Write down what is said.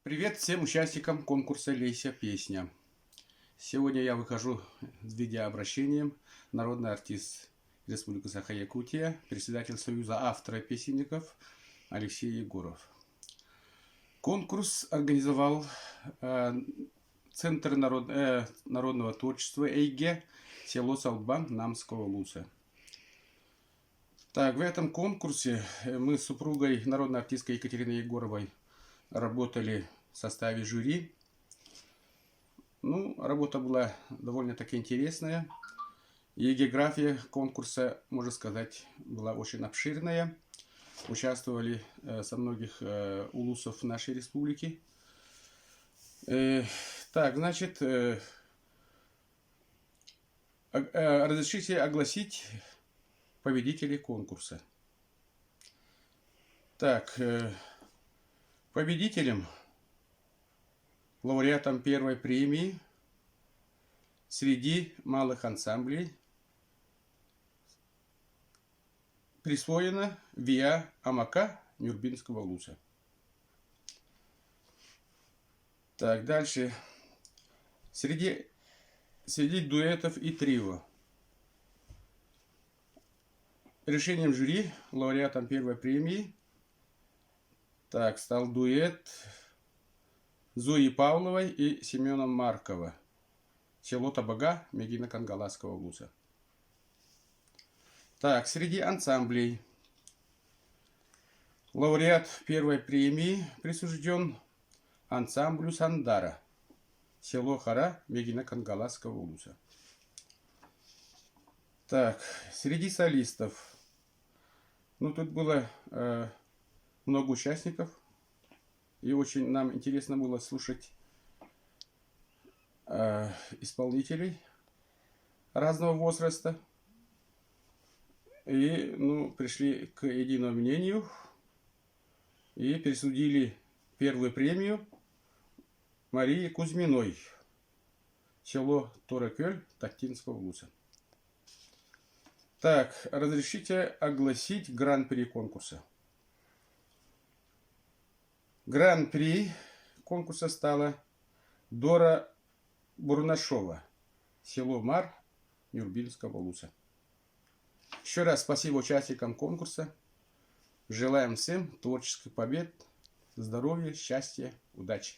Привет всем участникам конкурса «Лейся песня». Сегодня я выхожу с видеообращением. Народный артист Республики Саха-Якутия, председатель Союза авторов-песенников Алексей Егоров. Конкурс организовал Центр народного творчества «Эйге», село Салбан Намского Луса. Так, в этом конкурсе мы с супругой народной артисткой Екатериной Егоровой работали в составе жюри. Работа была довольно-таки интересная. И география конкурса, можно сказать, была очень обширная. Участвовали со многих улусов нашей республики. Разрешите огласить победителей конкурса. Победителем, лауреатом первой премии среди малых ансамблей присвоена Виа Амака Нюрбинского Луса. Так, дальше. Среди дуэтов и трио. Решением жюри лауреатом первой премии стал дуэт Зои Павловой и Семена Маркова, село Табага, Мегино-Кангаласского Луса. Так, среди ансамблей лауреат первой премии присужден ансамблю Сандара, село Хара, Мегино-Кангаласского Луса. Так, среди солистов, тут было много участников, и очень нам интересно было слушать исполнителей разного возраста. И пришли к единому мнению и присудили первую премию Марии Кузьминой, село Торекель, Тактинского Луса. Так, разрешите огласить гран-при конкурса. Гран-при конкурса стала Дора Бурнашова, село Мар, Нюрбинского Луса. Еще раз спасибо участникам конкурса. Желаем всем творческих побед, здоровья, счастья, удачи.